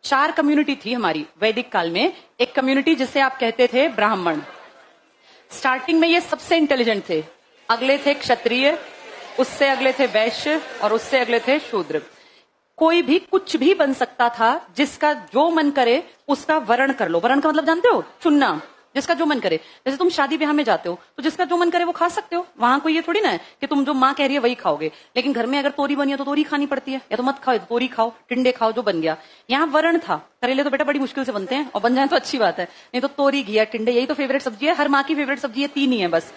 4 community थी हमारी वैदिक काल में। एक कम्युनिटी जिसे आप कहते थे ब्राह्मण। स्टार्टिंग में ये सबसे इंटेलिजेंट थे, अगले थे क्षत्रिय, उससे अगले थे वैश्य और उससे अगले थे शूद्र। कोई भी कुछ भी बन सकता था, जिसका जो मन करे उसका वर्ण कर लो। वर्ण का मतलब जानते हो? चुनना, जिसका जो मन करे। जैसे तुम शादी ब्याह में जाते हो तो जिसका जो मन करे वो खा सकते हो। वहां कोई ये थोड़ी ना है कि तुम जो माँ कह रही है वही खाओगे। लेकिन घर में अगर तोरी बनी है तो तोरी खानी पड़ती है, या तो मत खाओ तो तोरी खाओ, टिंडे खाओ, जो बन गया। यहाँ वर्ण था। करेले तो बेटा बड़ी मुश्किल से बनते हैं, और बन जाए तो अच्छी बात है, नहीं तो तोरी, घिया, टिंडे, यही तो फेवरेट सब्जी है। हर माँ की फेवरेट सब्जी है, 3 ही है बस।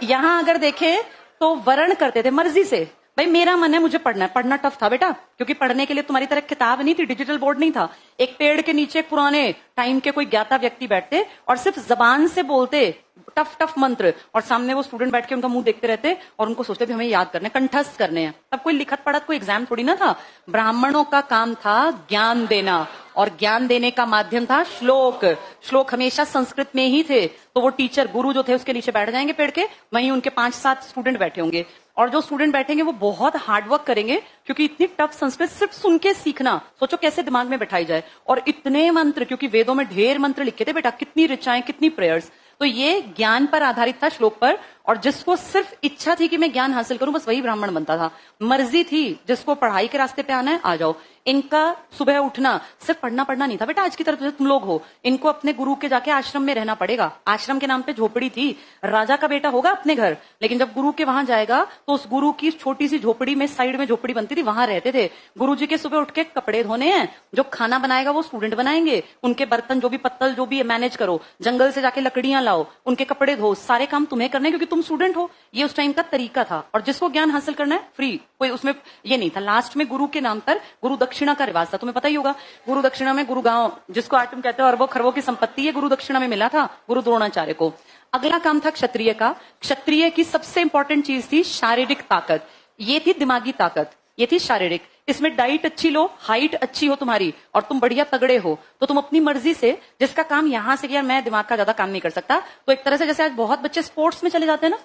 यहाँ अगर देखे तो वर्ण करते थे मर्जी से। भाई मेरा मन है, मुझे पढ़ना है। पढ़ना टफ था बेटा, क्योंकि पढ़ने के लिए तुम्हारी तरह किताब नहीं थी, डिजिटल बोर्ड नहीं था। एक पेड़ के नीचे पुराने टाइम के कोई ज्ञाता व्यक्ति बैठते और सिर्फ जबान से बोलते टफ टफ मंत्र, और सामने वो स्टूडेंट बैठ के उनका मुंह देखते रहते और उनको सोचते थे हमें याद करने, कंठस्थ करने हैं। तब कोई लिखत पढ़त कोई एग्जाम थोड़ी ना था। ब्राह्मणों का काम था ज्ञान देना, और ज्ञान देने का माध्यम था श्लोक। श्लोक हमेशा संस्कृत में ही थे। तो वो टीचर, गुरु जो थे, उसके नीचे बैठ जाएंगे पेड़ के, वहीं उनके 5-7 स्टूडेंट बैठे होंगे, और जो स्टूडेंट बैठेंगे वो बहुत हार्डवर्क करेंगे, क्योंकि इतनी टफ संस्कृत सिर्फ सुन के सीखना, सोचो कैसे दिमाग में बैठाई जाए। और इतने मंत्र, क्योंकि वेदों में ढेर मंत्र लिखे थे बेटा, कितनी ऋचाएं, कितनी प्रेयर्स। तो ये ज्ञान पर आधारित था, श्लोक पर। और जिसको सिर्फ इच्छा थी कि मैं ज्ञान हासिल करूं, बस वही ब्राह्मण बनता था। मर्जी थी जिसको पढ़ाई के रास्ते पे आना है आ जाओ। इनका सुबह उठना सिर्फ पढ़ना पढ़ना नहीं था बेटा, आज की तरह तुम लोग हो। इनको अपने गुरु के जाके आश्रम में रहना पड़ेगा। आश्रम के नाम पे झोपड़ी थी। राजा का बेटा होगा अपने घर, लेकिन जब गुरु के वहां जाएगा तो उस गुरु की छोटी सी झोपड़ी में, साइड में झोपड़ी बनती थी, वहां रहते थे। गुरु जी के सुबह उठ के कपड़े धोने हैं, जो खाना बनाएगा वो स्टूडेंट बनाएंगे, उनके बर्तन जो भी पत्तल जो भी मैनेज करो, जंगल से जाके लकड़ियां लाओ, उनके कपड़े धो, सारे काम तुम्हें करने, क्योंकि तुम स्टूडेंट हो। ये उस टाइम का तरीका था। और जिसको ज्ञान हासिल करना है फ्री, कोई उसमें ये नहीं था। लास्ट में गुरु के नाम पर गुरु दक्षिणा का रिवाज था, तुम्हें पता ही होगा। गुरु दक्षिणा में, गुरु गांव जिसको आज तुम कहते हो अरबों खरबों की संपत्ति, है गुरु दक्षिणा में मिला था गुरु द्रोणाचार्य को। अगला काम था क्षत्रिय का। क्षत्रिय की सबसे इंपॉर्टेंट चीज थी शारीरिक ताकत। ये थी दिमागी ताकत, ये थी शारीरिक। इसमें डाइट अच्छी लो, हाइट अच्छी हो तुम्हारी, और तुम बढ़िया तगड़े हो, तो तुम अपनी मर्जी से जिसका काम यहां से किया, मैं दिमाग का ज्यादा काम नहीं कर सकता, तो एक तरह से जैसे आज बहुत बच्चे स्पोर्ट्स में चले जाते हैं ना,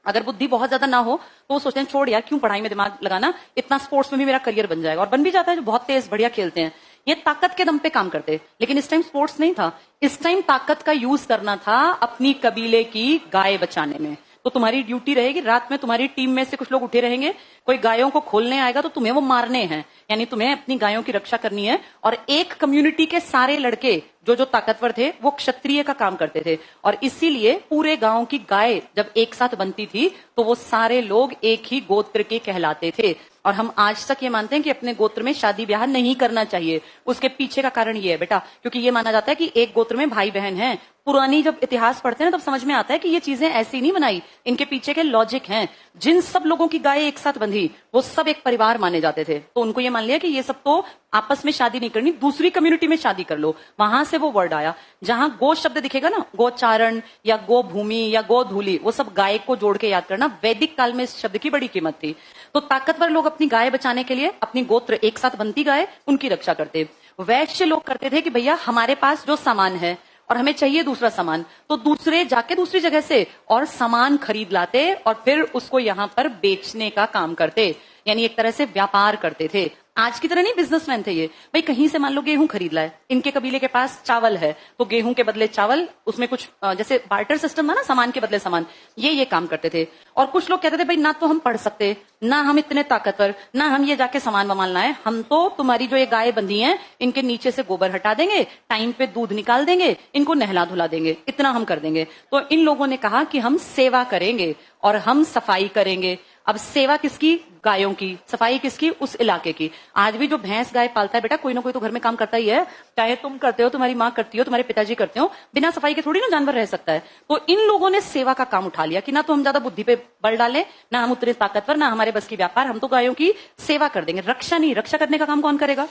अगर बुद्धि बहुत ज्यादा ना हो तो वो सोचते हैं छोड़ यार क्यों पढ़ाई में दिमाग लगाना, इतना स्पोर्ट्स में भी मेरा करियर बन जाएगा, और बन भी जाता है, जो बहुत तेज बढ़िया खेलते हैं। ये ताकत के दम पे काम करते। लेकिन इस टाइम स्पोर्ट्स नहीं था, इस टाइम ताकत का यूज करना था अपनी कबीले की गाय बचाने में। तो तुम्हारी ड्यूटी रहेगी, रात में तुम्हारी टीम में से कुछ लोग उठे रहेंगे, कोई गायों को खोलने आएगा तो तुम्हें वो मारने हैं, यानी तुम्हें अपनी गायों की रक्षा करनी है। और एक कम्युनिटी के सारे लड़के जो ताकतवर थे वो क्षत्रिय का काम करते थे, और इसीलिए पूरे गांव की गाय जब एक साथ बनती थी तो वो सारे लोग एक ही गोत्र के कहलाते थे। और हम आज तक ये मानते हैं कि अपने गोत्र में शादी ब्याह नहीं करना चाहिए। उसके पीछे का कारण ये है बेटा, क्योंकि ये माना जाता है कि एक गोत्र में भाई बहन हैं। पुरानी जब इतिहास पढ़ते हैं तब समझ में आता है कि ये चीजें ऐसी नहीं बनाई, इनके पीछे के लॉजिक हैं। जिन सब लोगों की गाय एक साथ बंधी वो सब एक परिवार माने जाते थे, तो उनको ये मान लिया कि ये सब तो आपस में शादी नहीं करनी, दूसरी कम्युनिटी में शादी कर लो। वहां से वो वर्ड आया। जहां गो शब्द दिखेगा ना, गोचारण या गो भूमि या गोधूली, वो सब गाय को जोड़ के याद करना। वैदिक काल में इस शब्द की बड़ी कीमत थी। तो ताकतवर लोग अपनी गाय बचाने के लिए अपनी गोत्र एक साथ बनती गाय उनकी रक्षा करते। वैश्य लोग करते थे कि भैया हमारे पास जो सामान है और हमें चाहिए दूसरा सामान, तो दूसरे जाके दूसरी जगह से और सामान खरीद लाते और फिर उसको यहां पर बेचने का काम करते, यानी एक तरह से व्यापार करते थे। आज की तरह नहीं बिजनेसमैन थे ये। भाई कहीं से मान लो गेहूं खरीद लाए, इनके कबीले के पास चावल है तो गेहूं के बदले चावल, उसमें कुछ जैसे बार्टर सिस्टम था ना, सामान के बदले सामान, ये काम करते थे। और कुछ लोग कहते थे भाई ना तो हम पढ़ सकते, ना हम इतने ताकतवर, ना हम ये जाके सामान वामान लाए, हम तो तुम्हारी जो ये गाय बंधी हैं इनके नीचे से गोबर हटा देंगे, टाइम पे दूध निकाल देंगे, इनको नहला धुला देंगे, इतना हम कर देंगे। तो इन लोगों ने कहा कि हम सेवा करेंगे और हम सफाई करेंगे। अब सेवा किसकी? गायों की। सफाई किसकी? उस इलाके की। आज भी जो भैंस गाय पालता है बेटा, कोई ना कोई तो घर में काम करता ही है, चाहे तुम करते हो, तुम्हारी माँ करती हो, तुम्हारे पिताजी करते हो, बिना सफाई के थोड़ी ना जानवर रह सकता है। तो इन लोगों ने सेवा का काम उठा लिया कि ना तो हम ज्यादा बुद्धि पे बल डालें, ना हम उतने ताकतवर, ना हमारे बस की व्यापार, हम तो गायों की सेवा कर देंगे, रक्षा नहीं। रक्षा करने का काम कौन करेगा?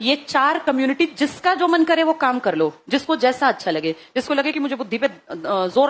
ये 4 कम्युनिटी, जिसका जो मन करे वो काम कर लो, जिसको जैसा अच्छा लगे, जिसको लगे कि मुझे बुद्धि पे जोर